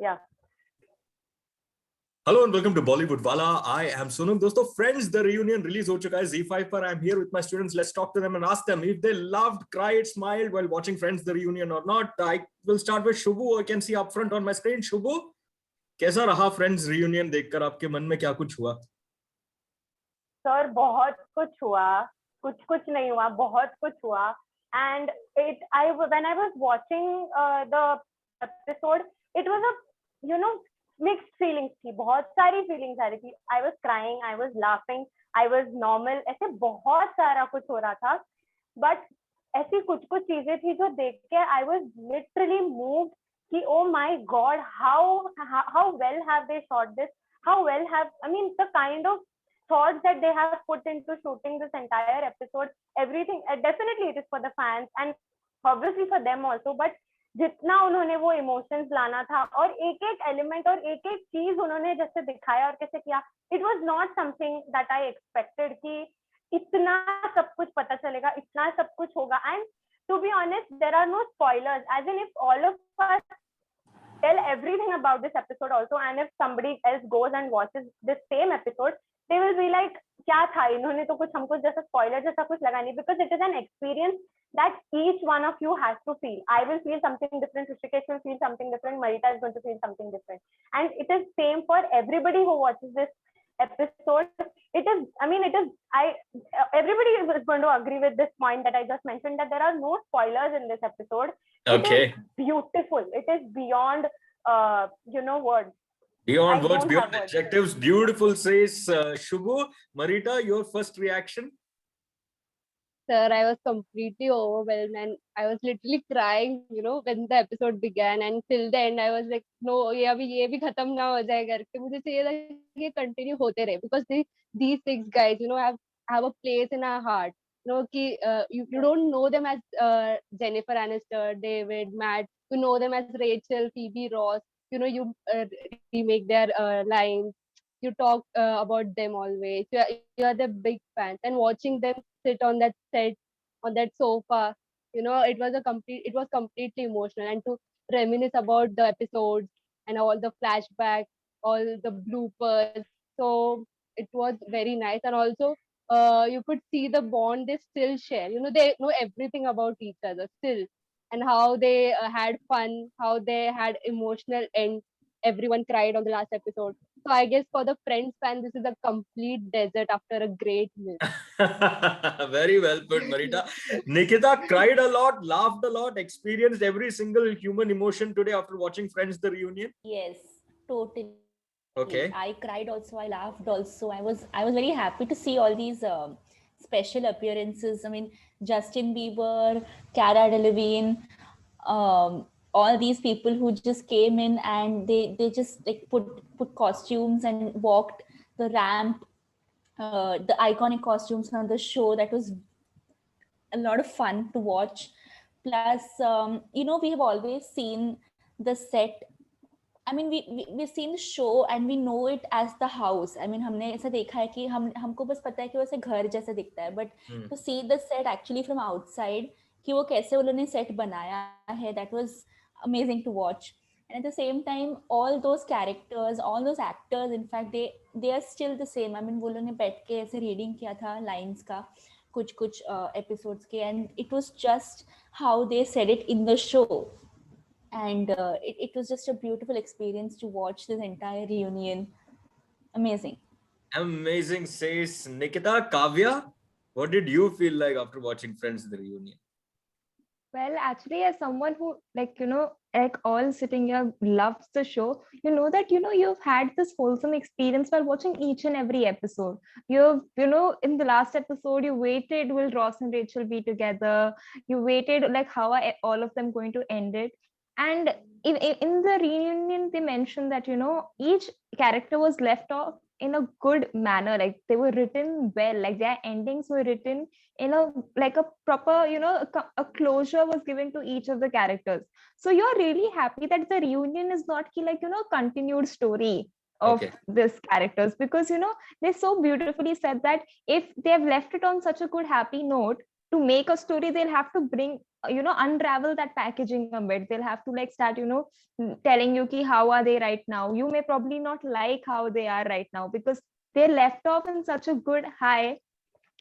Yeah. Hello and welcome to Bollywood Wala. I am Sunam. दोस्तों, Friends the reunion release हो चुका है Z5 पर. I'm here with my students. Let's talk to them and ask them if they loved, cried, smiled while watching Friends the reunion or not. I will start with Shubhu. I can see up front on my screen. Shubhu, कैसा रहा Friends reunion देखकर? आपके मन में क्या कुछ हुआ? Sir बहुत कुछ हुआ, कुछ नहीं हुआ, बहुत कुछ हुआ. And when I was watching the episode, it was a mixed feelings थी, बहुत सारी feelings आ रही थी. I was crying, I was laughing, I was normal, ऐसे बहुत सारा कुछ हो रहा था. But ऐसी कुछ चीजें थी जो देख के I was literally moved कि oh my God, how well have they shot this? How well the kind of thoughts that they have put into shooting this entire episode, everything, definitely it is for the fans and obviously for them also, but जितना उन्होंने वो emotions लाना था और एक एक element और एक एक चीज उन्होंने जैसे दिखाया और कैसे किया, it was not something that I expected कि इतना सब कुछ पता चलेगा, इतना सब कुछ होगा. And to be honest, there are no spoilers, as in if all of us tell everything about this episode also, and if somebody else goes and watches this same episode, they will be like, क्या था, इन्होंने तो कुछ हमको जैसा spoiler जैसा कुछ लगा नहीं, because it is an experience that each one of you has to feel. I will feel something different, Rishikesh will feel something different, Marita is going to feel something different, and it is same for everybody who watches this episode. Everybody is going to agree with this point that I just mentioned, that there are no spoilers in this episode. Okay. It is beautiful. It is beyond words. Beyond words, beyond adjectives. Beautiful, says Shubhu. Marita, your first reaction? Sir, I was completely overwhelmed and I was literally crying, when the episode began, and till the end I was like, no, ये भी खत्म ना हो जाए करके. मुझे चाहिए था कि ये continue होते रहे, because these six guys, have a place in our heart. कि you don't know them as Jennifer Aniston, David, Matt. You know them as Rachel, Phoebe, Ross. You remake their lines. You talk about them always. You are the big fans, and watching them sit on that set, on that sofa, it was completely emotional, and to reminisce about the episodes and all the flashbacks, all the bloopers. So it was very nice, and also you could see the bond they still share. They know everything about each other still, and how they had fun, how they had emotional end. Everyone cried on the last episode. So I guess for the Friends fan, this is a complete desert after a great meal. Very well put, Marita. Nikita cried a lot, laughed a lot, experienced every single human emotion today after watching Friends the reunion. Yes, totally. Okay. I cried also. I laughed also. I was very happy to see all these special appearances. I mean, Justin Bieber, Cara Delevingne, all these people who just came in and they just like put costumes and walked the ramp, the iconic costumes from the show. That was a lot of fun to watch. Plus, we have always seen the set. I mean, we've seen the show and we know it as the house. I mean, हमने ऐसा देखा है कि हमको बस पता है कि वैसे घर जैसा दिखता है, but to see the set actually from outside, कि वो कैसे उन्होंने set बनाया है, that was amazing to watch. And at the same time, all those characters, all those actors, in fact, they are still the same. I mean, वो लोगों ने बैठ के ऐसे reading किया था lines का कुछ episodes के, and it was just how they said it in the show. And it was just a beautiful experience to watch this entire reunion. Amazing. Amazing, says Nikita. Kavya, what did you feel like after watching Friends the reunion? Well, actually, as someone who all sitting here loves the show, that you've had this wholesome experience while watching each and every episode. You've in the last episode you waited, will Ross and Rachel be together? You waited like how are all of them going to end it? And in the reunion they mentioned that each character was left off in a good manner, like they were written well, like their endings were written in a proper a closure was given to each of the characters. So you're really happy that the reunion is not continued story of these characters, because they so beautifully said that if they have left it on such a good happy note, to make a story, they'll have to bring, unravel that packaging a bit. They'll have to like start, telling you ki how are they right now. You may probably not like how they are right now because they left off in such a good high,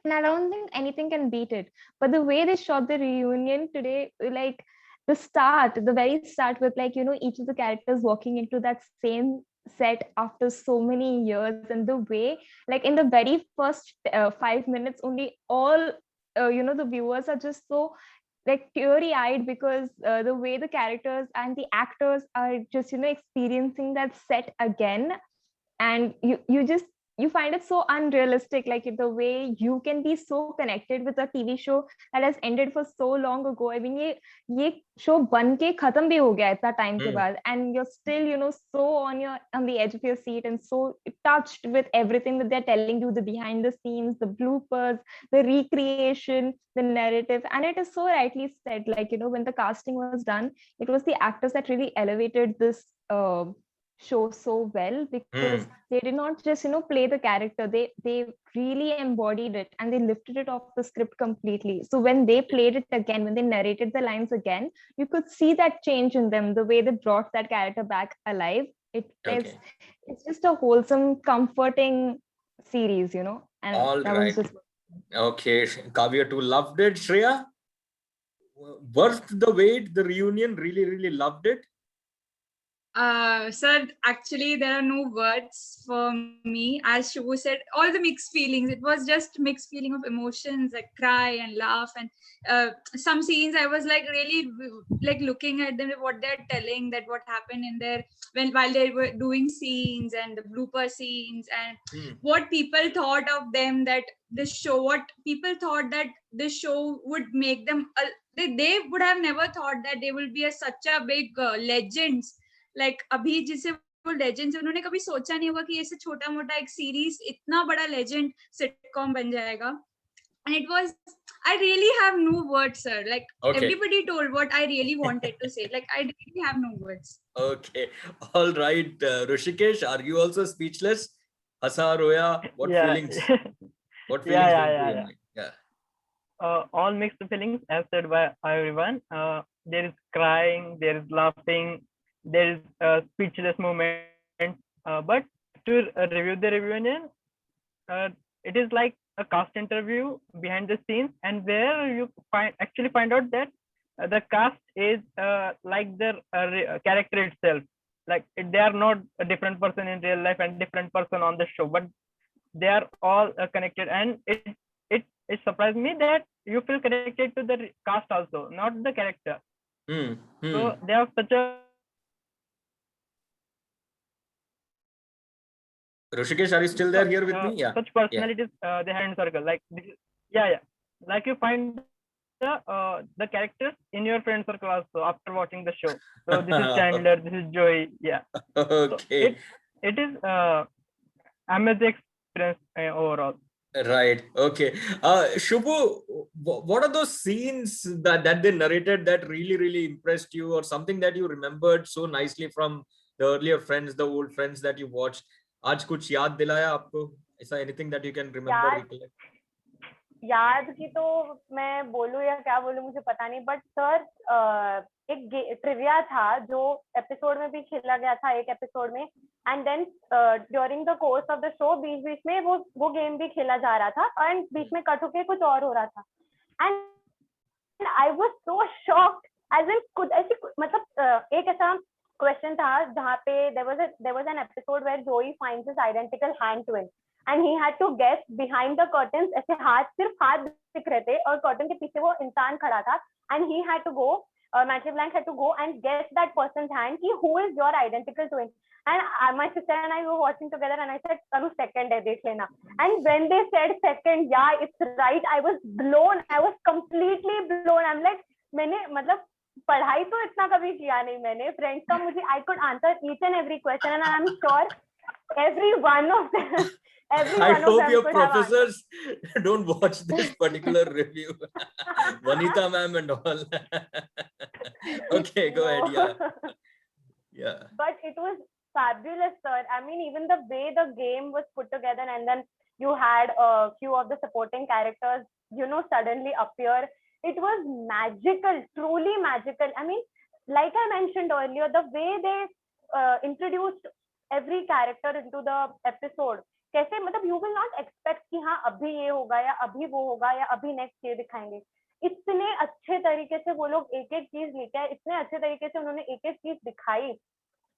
and I don't think anything can beat it. But the way they shot the reunion today, like the very start with like, each of the characters walking into that same set after so many years, and the way, like in the very first 5 minutes, only all, the viewers are just so like teary eyed because the way the characters and the actors are just, experiencing that set again. And you just, you find it so unrealistic, like the way you can be so connected with a TV show that has ended for so long ago. I mean, ye show ban ke khatam bhi ho gaya itna time ke baad, and you're still, so on the edge of your seat and so touched with everything that they're telling you, the behind the scenes, the bloopers, the recreation, the narrative. And it is so rightly said, like, when the casting was done, it was the actors that really elevated this show so well, because they did not just, play the character, they really embodied it, and they lifted it off the script completely. So when they played it again, when they narrated the lines again, you could see that change in them, the way they brought that character back alive. It's just a wholesome, comforting series, and All that right. was just Okay, Kavya too loved it. Shreya, worth the wait, the reunion, really loved it. Sir, actually, there are no words for me. As Shubhu said, all the mixed feelings. It was just mixed feeling of emotions, like cry and laugh. And some scenes, I was like really like looking at them, what they're telling, that what happened in there while they were doing scenes and the blooper scenes, and what people thought of them. That this show, what people thought that this show would make them. They would have never thought that they will be such a big legends. Like अभी जिसे वो legends, उन्होंने कभी सोचा नहीं होगा कि ऐसे छोटा मोटा एक सीरीज इतना बड़ा लेजेंड सिटकॉम बन जाएगा. And it was, I really have no words, sir. Like everybody told what I really wanted to say. Like I really have no words. Okay, all right. Rishikesh, are you also speechless? Hasa, roya, what feelings? What feelings? All mixed feelings, as said by everyone. There is crying, there is laughing, there is a speechless moment, but to review the reunion, it is like a cast interview behind the scenes, and where you actually find out that the cast is like their character itself. Like they are not a different person in real life and different person on the show, but they are all connected. And it surprised me that you feel connected to the cast also, not the character. So they have such a Rishikesh, are you still there here with me? Yeah. Such personalities they had in circle. Like this is, yeah. Like you find the characters in your friend circle also after watching the show. So this is Chandler, this is Joey. Yeah. Okay. So it is amazing experience overall. Right. Okay. Shubhu, what are those scenes that they narrated that really impressed you, or something that you remembered so nicely from the earlier friends, the old friends that you watched? आज कुछ याद दिलाया आपको ऐसा? anything that you can remember, recollect? याद की तो मैं बोलूं या क्या बोलूं मुझे पता नहीं, बट सर एक ट्रिविया था जो एपिसोड में भी खेला गया था एक एपिसोड में, and then during the course of the show बीच में वो गेम भी खेला जा रहा था, एंड बीच में कट होके कुछ और हो रहा था, and I was so shocked as in कुछ ऐसी, मतलब एक ऐसा क्वेश्चन था जहाँ पे there was an episode where Joey finds his identical hand twin and he had to guess behind the curtains. ऐसे सिर्फ हाथ दिख रहे थे और कर्टन के पीछे वो इंसान खड़ा था, and he had to go, Matthew Blank had to go and guess that person's hand कि who is your identical twin. And my sister and I were watching together and I said, Kanu, second है, देख लेना. And when they said second, yeah, it's right, I was blown. I was completely blown. I'm like, मैंने मतलब पढ़ाई तो इतना कभी किया नहीं मैंने, फ्रेंड्स का मुझे, I could answer each and every question and I'm sure every one of them I hope your professors don't watch this particular review. Vanita ma'am and all. Okay, go ahead. Yeah. But it was fabulous, sir. I mean, even the way the game was put together, and then You had a few of the supporting characters, suddenly appear. It was magical, truly magical. I mean, like I mentioned earlier, the way they introduced every character into the episode, कैसे मतलब you will not expect कि हाँ अभी ये होगा या अभी वो होगा या अभी नेक्स्ट ये दिखाएंगे. इतने अच्छे तरीके से वो लोग एक एक चीज लेके आए, इतने अच्छे तरीके से उन्होंने एक एक चीज दिखाई.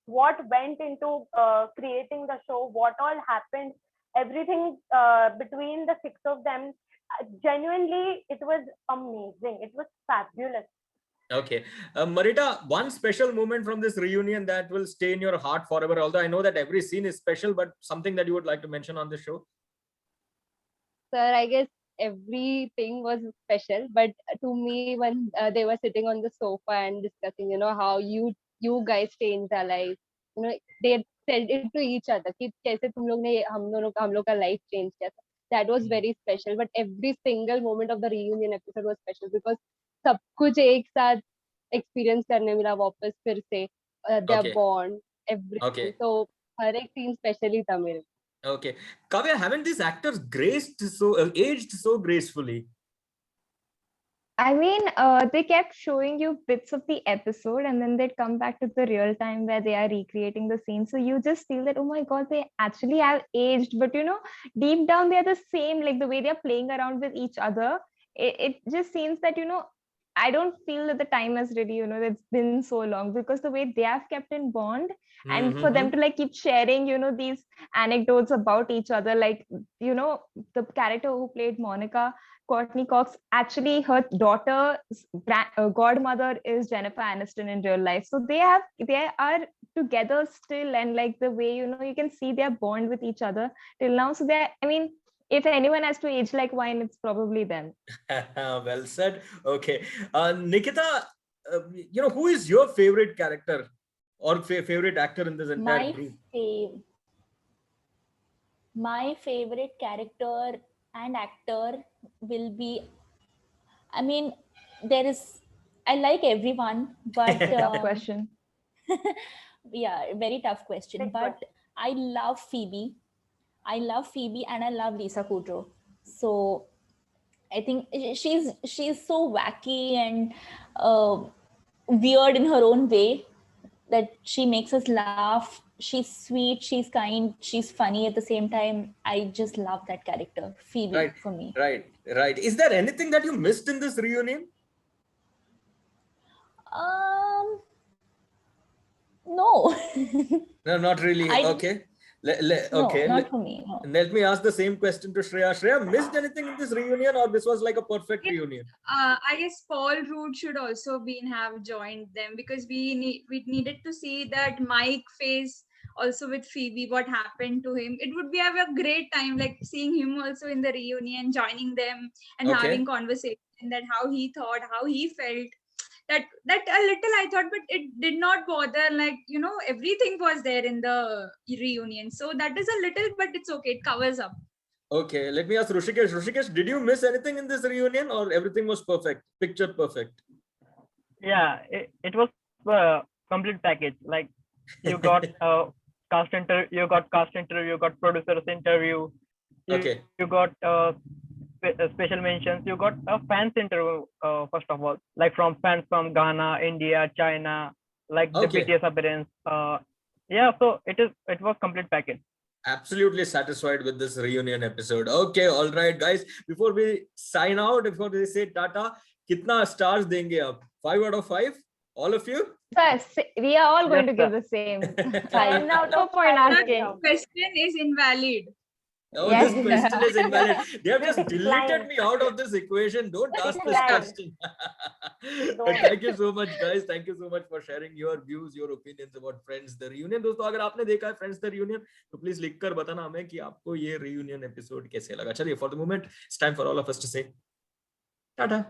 What went into creating the show, what all happened, everything between the six of them. Genuinely, it was amazing. It was fabulous. Okay. Marita, one special moment from this reunion that will stay in your heart forever, although I know that every scene is special, but something that you would like to mention on the show? Sir, I guess everything was special, but to me, when they were sitting on the sofa and discussing, how you guys changed our life, they said it to each other कि कैसे तुम लोग ने हम लोग का life change किया था. That was very special, but every single moment of the reunion episode was special because सब कुछ एक साथ experience करने मिला वापस फिर से, their Okay. bond, everything. Okay. So हर एक scene specially था मेरे. Okay. Kavya, haven't these actors aged so gracefully? I mean, they kept showing you bits of the episode and then they'd come back to the real time where they are recreating the scene. So you just feel that, oh my God, they actually have aged. But, deep down, they are the same, like the way they're playing around with each other. It just seems that, I don't feel that the time has really, it's been so long because the way they have kept in bond and for them to like keep sharing, these anecdotes about each other, like, the character who played Monica, Courtney Cox, actually her daughter's godmother is Jennifer Aniston in real life. So they are together still, and like the way, you can see their bond with each other till now. So if anyone has to age like wine, it's probably them. Well said. Okay. Nikita, who is your favorite character or favorite actor in this entire group? My favorite character and actor will be, I like everyone, but tough question. Yeah, very tough question. But I love Phoebe. I love Phoebe and I love Lisa Kudrow. So I think she's so wacky and weird in her own way that she makes us laugh. She's sweet, she's kind, she's funny at the same time. I just love that character, Phoebe, for me. Right. Is there anything that you missed in this reunion? No. No, not really. Okay. Okay. Not for me. No. Let me ask the same question to Shreya. Shreya, missed anything in this reunion, or this was like a perfect reunion? I guess Paul Rudd should also have joined them because we needed to see that Mike face also with Phoebe, what happened to him. It would be a great time, like seeing him also in the reunion, joining them and having conversation, that how he thought, how he felt. That a little I thought, but it did not bother. Like, everything was there in the reunion. So that is a little, but it's okay. It covers up. Okay, let me ask Rushikesh. Rushikesh, did you miss anything in this reunion or everything was perfect? Picture perfect? Yeah, it was a complete package. Like you got cast interview, you got producer's interview. You got special mentions. You got a fans interview first of all, like from fans from Ghana, India, China, like the BTS appearance. So it was complete package. Absolutely satisfied with this reunion episode. Okay, all right, guys. Before we sign out, before we say Tata, kitna stars denge aap? 5 out of 5? All of you? Yes, we are all going to give the same. 5. No point asking. The question is invalid. Oh, this question is invalid. They have just deleted me out of this equation. Don't ask this question. But thank you so much, guys. Thank you so much for sharing your views, your opinions about Friends the Reunion. दोस्तों, अगर आपने देखा है Friends the Reunion, तो please लिखकर बताना हमें कि आपको ये reunion episode कैसे लगा. चलिए, for the moment, it's time for all of us to say, Tata.